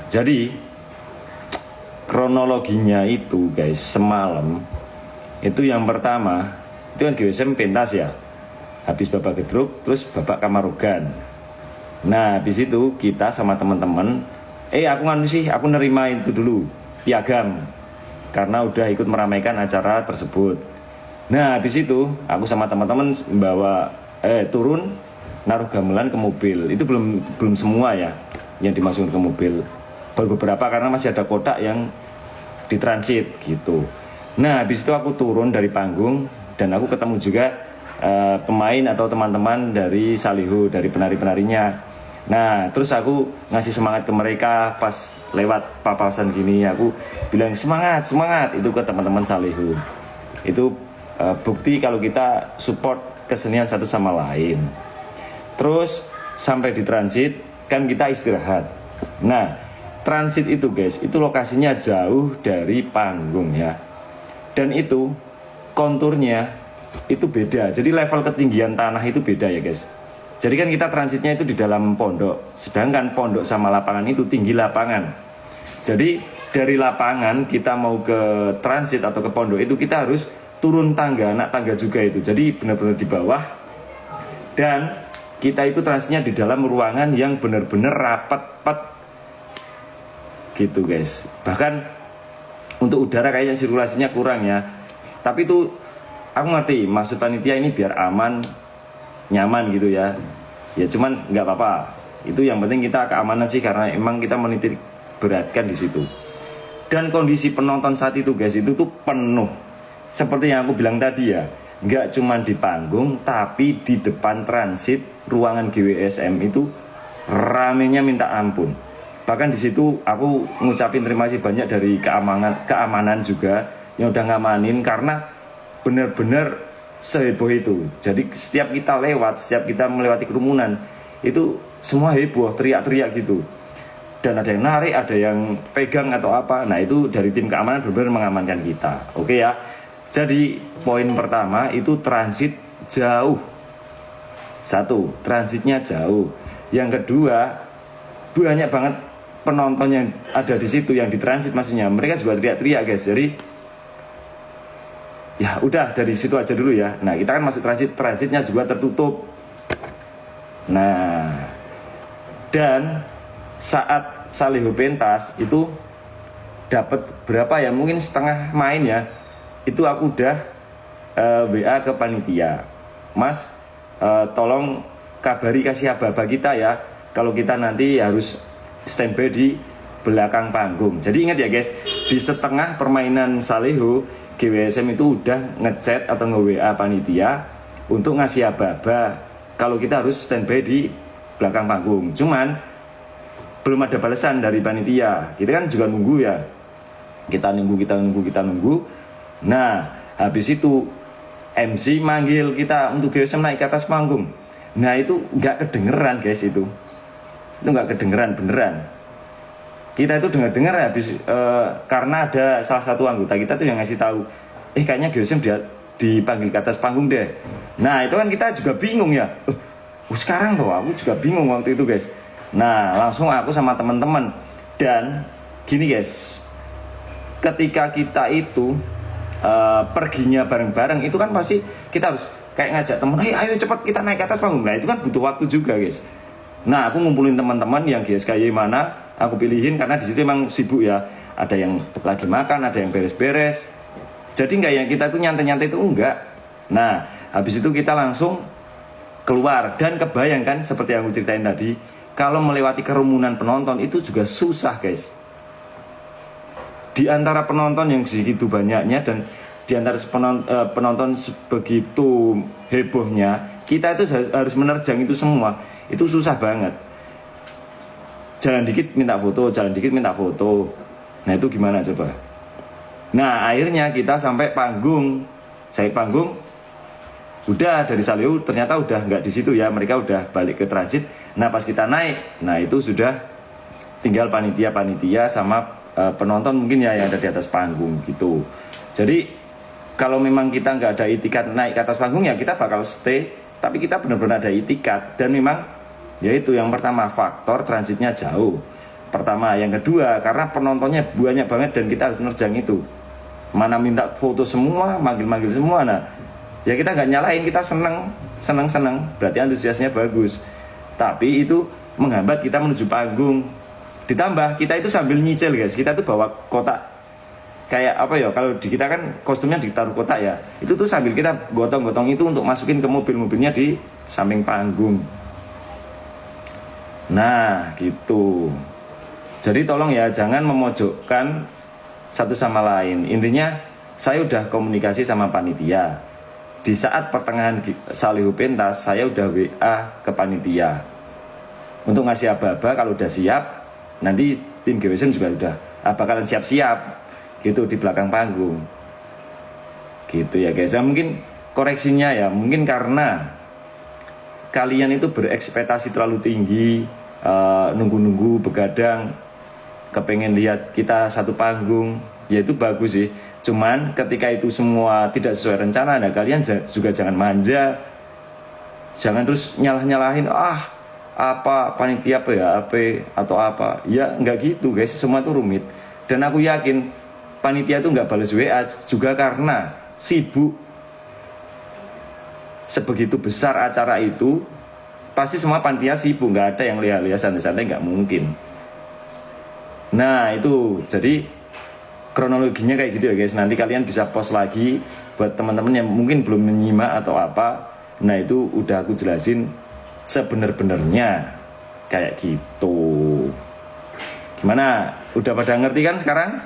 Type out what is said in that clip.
Jadi kronologinya itu guys, semalam itu yang pertama itu kan GWSM pentas ya, habis babak gedruk terus babak Kamarugan. Nah habis itu kita sama teman-teman aku nerima itu dulu piagam karena udah ikut meramaikan acara tersebut. Nah habis itu aku sama teman-teman membawa turun naruh gamelan ke mobil. Itu belum semua ya yang dimasukkan ke mobil, baru beberapa karena masih ada kotak yang ditransit gitu. Nah habis itu aku turun dari panggung dan aku ketemu juga pemain atau teman-teman dari Salihu, dari penari-penarinya. Nah terus aku ngasih semangat ke mereka pas lewat papasan gini, aku bilang semangat itu ke teman-teman Salihu. Itu bukti kalau kita support kesenian satu sama lain. Terus sampai di transit kan kita istirahat. Nah transit itu guys, itu lokasinya jauh dari panggung ya, dan itu konturnya itu beda, jadi level ketinggian tanah itu beda ya guys. Jadi kan kita transitnya itu di dalam pondok, sedangkan pondok sama lapangan itu tinggi lapangan. Jadi dari lapangan kita mau ke transit atau ke pondok itu kita harus turun tangga, anak tangga juga itu, jadi benar-benar di bawah. Dan kita itu transitnya di dalam ruangan yang benar-benar rapat gitu guys. Bahkan untuk udara kayaknya sirkulasinya kurang ya. Tapi itu aku ngerti maksud panitia ini biar aman, nyaman gitu ya. Ya cuman nggak apa-apa. Itu yang penting kita keamanan sih, karena emang kita menitik beratkan di situ. Dan kondisi penonton saat itu guys, itu tuh penuh. Seperti yang aku bilang tadi ya, nggak cuman di panggung tapi di depan transit ruangan GWSM itu ramenya minta ampun. Bahkan di situ aku ngucapin terima kasih banyak dari keamanan juga yang udah ngamanin, karena benar-benar seheboh itu. Jadi setiap kita melewati kerumunan itu semua heboh, teriak-teriak gitu. Dan ada yang narik, ada yang pegang atau apa. Nah itu dari tim keamanan benar-benar mengamankan kita. Oke ya. Jadi poin pertama itu transit jauh. Satu, transitnya jauh. Yang kedua, banyak banget penonton yang ada di situ yang ditransit, maksudnya mereka juga teriak-teriak guys. Jadi ya udah dari situ aja dulu ya. Nah kita kan masuk transitnya juga tertutup. Nah dan saat Salihu pentas itu dapat berapa ya, mungkin setengah main ya, itu aku udah WA ke panitia, Mas tolong kabari, kasih aba-aba kita ya kalau kita nanti harus standby di belakang panggung. Jadi ingat ya guys, di setengah permainan Salihu, GWSM itu udah ngechat atau nge-WA panitia untuk ngasih aba-aba kalau kita harus standby di belakang panggung. Cuman belum ada balasan dari panitia. Kita kan juga nunggu ya. Kita nunggu. Nah, habis itu MC manggil kita untuk GWSM naik ke atas panggung. Nah, itu nggak kedengeran guys itu. Itu nggak kedengeran beneran. Kita itu dengar habis karena ada salah satu anggota kita tuh yang ngasih tahu, kayaknya GWSM dipanggil ke atas panggung deh. Nah, itu kan kita juga bingung ya. Sekarang tuh aku juga bingung waktu itu guys. Nah langsung aku sama teman-teman, dan gini guys, ketika kita itu perginya bareng-bareng itu kan pasti kita harus kayak ngajak teman, ayo cepat kita naik ke atas panggung. Nah itu kan butuh waktu juga guys. Nah aku ngumpulin teman-teman yang GSKY mana, aku pilihin karena di situ emang sibuk ya, ada yang lagi makan, ada yang beres-beres. Jadi nggak yang kita tuh nyantai-nyantai itu enggak. Nah habis itu kita langsung keluar, dan kebayangkan seperti yang aku ceritain tadi, kalau melewati kerumunan penonton itu juga susah guys. Di antara penonton yang segitu banyaknya dan di antara penonton sebegitu hebohnya, kita itu harus menerjang itu semua. Itu susah banget. Jalan dikit minta foto. Nah itu gimana coba? Nah akhirnya kita sampai panggung. Udah dari Salihu ternyata udah nggak di situ ya, mereka udah balik ke transit. Nah pas kita naik, nah itu sudah tinggal panitia sama penonton mungkin ya yang ada di atas panggung gitu. Jadi kalau memang kita nggak ada itikat naik ke atas panggung ya kita bakal stay, tapi kita benar-benar ada itikat. Dan memang yaitu yang pertama faktor transitnya jauh, pertama. Yang kedua, karena penontonnya banyak banget dan kita harus menerjang itu. Mana minta foto semua, manggil-manggil semua. Nah, ya kita nggak nyalain, kita seneng. Berarti antusiasnya bagus. Tapi itu menghambat kita menuju panggung. Ditambah kita itu sambil nyicil guys. Kita tuh bawa kotak. Kayak apa ya, kalau di kita kan kostumnya ditaruh kotak ya. Itu tuh sambil kita gotong-gotong itu untuk masukin ke mobil-mobilnya di samping panggung. Nah gitu. Jadi tolong ya, jangan memojokkan satu sama lain. Intinya saya udah komunikasi sama panitia. Di saat pertengahan Salihu pentas, saya udah WA ke panitia untuk ngasih aba-aba kalau udah siap. Nanti tim GWSM juga udah bakalan siap-siap gitu di belakang panggung gitu ya guys. Nah mungkin koreksinya ya, mungkin karena kalian itu berekspektasi terlalu tinggi, nunggu-nunggu begadang, kepengen lihat kita satu panggung, ya itu bagus sih. Cuman ketika itu semua tidak sesuai rencana, nah kalian juga jangan manja, jangan terus nyalah-nyalahin apa panitia PHP atau apa. Ya nggak gitu guys, semua itu rumit. Dan aku yakin panitia itu nggak balas WA juga karena sibuk. Sebegitu besar acara itu, pasti semua panitia sibuk, nggak ada yang lihat-lihat santai-santai, nggak mungkin. Nah itu, jadi kronologinya kayak gitu ya guys. Nanti kalian bisa post lagi buat teman-teman yang mungkin belum menyimak atau apa. Nah itu udah aku jelasin sebenar-benarnya kayak gitu. Gimana? Udah pada ngerti kan sekarang?